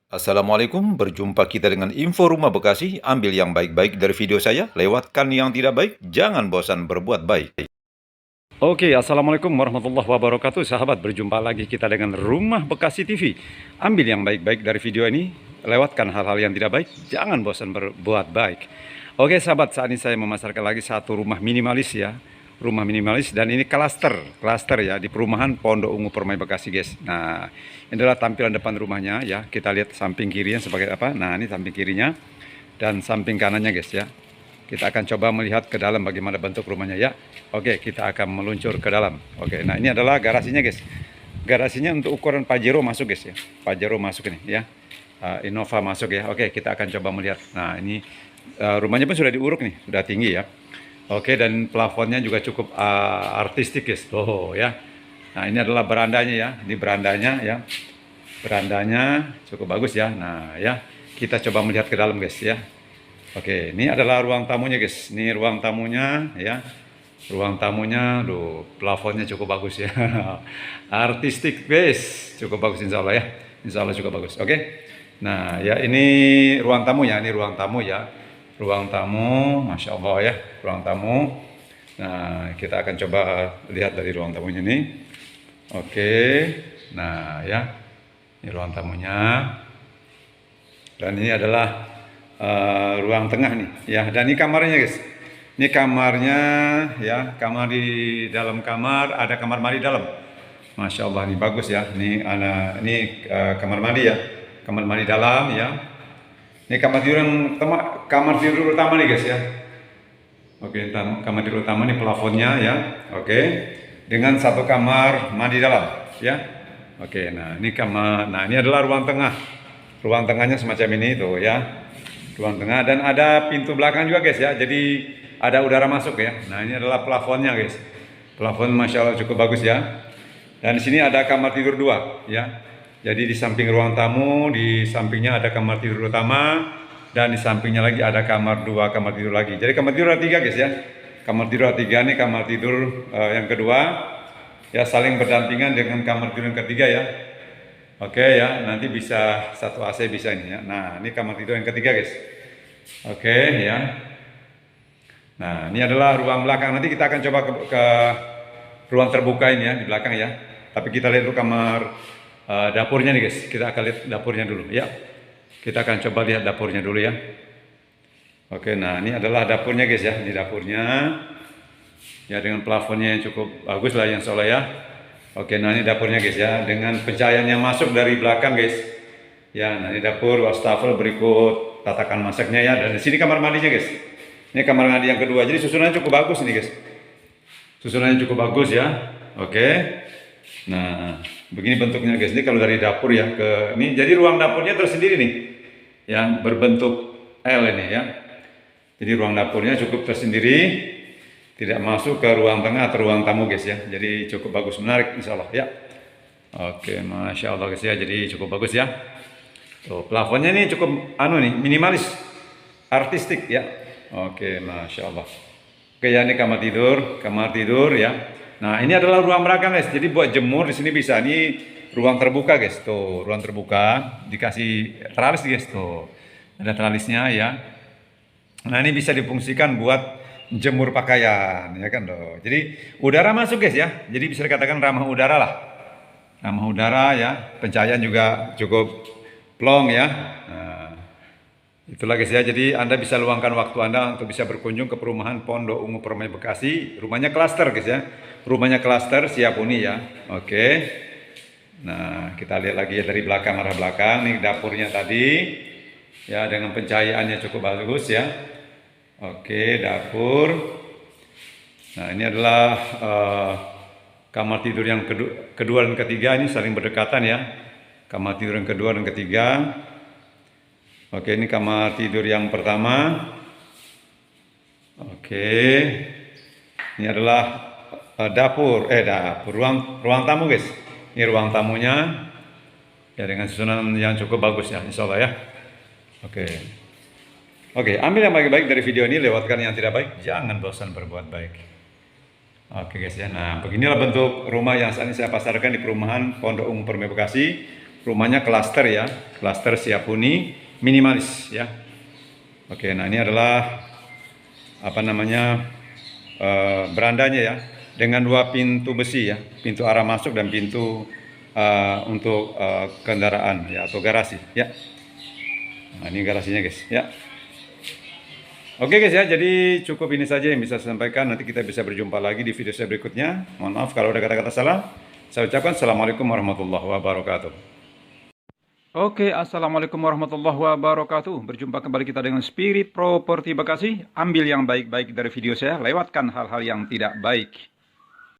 Assalamualaikum, berjumpa kita dengan info rumah Bekasi. Ambil yang baik-baik dari video saya, lewatkan yang tidak baik, jangan bosan berbuat baik. Oke, Assalamualaikum warahmatullahi wabarakatuh. Sahabat, berjumpa lagi kita dengan Rumah Bekasi TV. Ambil yang baik-baik dari video ini, lewatkan hal-hal yang tidak baik, jangan bosan berbuat baik. Oke sahabat, saat ini saya memasarkan lagi satu rumah minimalis ya. Rumah minimalis dan ini klaster ya di perumahan Pondok Ungu Permai Bekasi guys. Nah, ini adalah tampilan depan rumahnya ya. Kita lihat samping kirinya sebagai apa. Nah, ini samping kirinya dan samping kanannya guys ya. Kita akan coba melihat ke dalam bagaimana bentuk rumahnya ya. Oke, kita akan meluncur ke dalam. Oke, nah ini adalah garasinya guys. Garasinya untuk ukuran Pajero masuk guys ya. Pajero masuk ini ya. Innova masuk ya. Oke, kita akan coba melihat. Nah, ini rumahnya pun sudah diuruk nih, sudah tinggi ya. Oke, dan plafonnya juga cukup artistik guys. Oh ya. Nah, ini adalah berandanya ya. Ini berandanya ya. Berandanya cukup bagus ya. Nah, ya. Kita coba melihat ke dalam guys ya. Oke, ini adalah ruang tamunya guys. Ini ruang tamunya ya. Ruang tamunya, plafonnya cukup bagus ya. Artistik guys. Cukup bagus insya Allah ya. Insya Allah cukup bagus. Oke. Nah, ya ini ruang tamu ya. Ini ruang tamu ya. Ruang tamu, Masya Allah ya, ruang tamu. Nah, kita akan coba lihat dari ruang tamunya ini. Oke, nah ya, ini ruang tamunya. Dan ini adalah ruang tengah nih, ya. Dan ini kamarnya guys. Ini kamarnya, ya, kamar di dalam kamar, ada kamar mandi dalam. Masya Allah, ini bagus ya. Ini kamar mandi ya, kamar mandi dalam ya. Ini kamar tidur utama nih guys ya. Oke, kamar tidur utama nih plafonnya ya. Oke, dengan satu kamar mandi dalam ya. Oke, nah ini kamar. Nah ini adalah ruang tengah. Ruang tengahnya semacam ini tuh ya. Ruang tengah dan ada pintu belakang juga guys ya. Jadi ada udara masuk ya. Nah ini adalah plafonnya guys. Plafon Masya Allah cukup bagus ya. Dan di sini ada kamar tidur 2 ya. Jadi di samping ruang tamu, di sampingnya ada kamar tidur utama, dan di sampingnya lagi ada kamar 2 kamar tidur lagi. Jadi kamar tidur ada 3 guys ya. Kamar tidur ada 3 nih, kamar tidur yang kedua ya, saling berdampingan dengan kamar tidur yang ketiga ya. Oke ya, nanti bisa satu AC bisa ini ya. Nah ini kamar tidur yang ketiga guys. Oke ya. Nah ini adalah ruang belakang. Nanti kita akan coba ke ruang terbuka ini ya di belakang ya. Tapi kita lihat dulu kamar dapurnya nih guys. Kita akan lihat dapurnya dulu ya. Kita akan coba lihat dapurnya dulu ya. Oke, nah ini adalah dapurnya guys ya. Ini dapurnya ya, dengan plafonnya yang cukup bagus lah yang soalnya ya. Oke, nah ini dapurnya guys ya, dengan pencahayaan yang masuk dari belakang guys ya. Nah ini dapur wastafel, berikut tatakan masaknya ya. Dan di sini kamar mandinya guys. Ini kamar mandi yang kedua. Jadi susunannya cukup bagus nih guys. Susunannya cukup bagus ya. Oke. Nah, begini bentuknya guys. Ini kalau dari dapur ya ke ini, jadi ruang dapurnya tersendiri nih, yang berbentuk L ini ya. Jadi ruang dapurnya cukup tersendiri, tidak masuk ke ruang tengah atau ruang tamu guys ya. Jadi cukup bagus, menarik insya Allah ya. Oke, Masya Allah guys ya. Jadi cukup bagus ya. Tuh, plafonnya ini cukup nih, minimalis, artistik ya. Oke, Masya Allah. Oke ya, ini kamar tidur ya. Nah ini adalah ruang belakang guys. Jadi buat jemur di sini bisa. Ini ruang terbuka guys. Tuh ruang terbuka, dikasih teralis guys. Tuh ada teralisnya ya. Nah ini bisa difungsikan buat jemur pakaian ya kan tuh. Jadi udara masuk guys ya. Jadi bisa dikatakan ramah udara lah. Ramah udara ya. Pencahayaan juga cukup plong ya. Nah, itulah guys ya, jadi Anda bisa luangkan waktu Anda untuk bisa berkunjung ke perumahan Pondok Ungu Permai Bekasi. Rumahnya klaster guys ya, rumahnya klaster siap huni ya. Oke, nah kita lihat lagi ya dari belakang, arah belakang. Nih dapurnya tadi ya, dengan pencahayaannya cukup bagus ya. Oke, dapur. Nah ini adalah kamar tidur yang kedua dan ketiga, ini saling berdekatan ya. Kamar tidur yang kedua dan ketiga. Oke, ini kamar tidur yang pertama. Oke, ini adalah dapur, ruang tamu guys. Ini ruang tamunya ya, dengan susunan yang cukup bagus ya, insya Allah ya. Oke, ambil yang baik-baik dari video ini, lewatkan yang tidak baik, jangan bosan berbuat baik. Oke guys ya, nah beginilah bentuk rumah yang saat ini saya pasarkan di perumahan Pondok Ungu Permai Bekasi. rumahnya klaster ya, klaster siap huni minimalis ya. Oke, nah ini adalah apa namanya berandanya ya, dengan 2 pintu besi ya, pintu arah masuk dan pintu untuk kendaraan ya atau garasi ya. Nah ini garasinya guys ya. Oke guys ya, jadi cukup ini saja yang bisa saya sampaikan. Nanti kita bisa berjumpa lagi di video saya berikutnya. Mohon maaf kalau ada kata-kata salah. Saya ucapkan assalamualaikum warahmatullahi wabarakatuh. Oke, assalamualaikum warahmatullahi wabarakatuh. Berjumpa kembali kita dengan Spirit Property Bekasi. Ambil yang baik-baik dari video saya, lewatkan hal-hal yang tidak baik.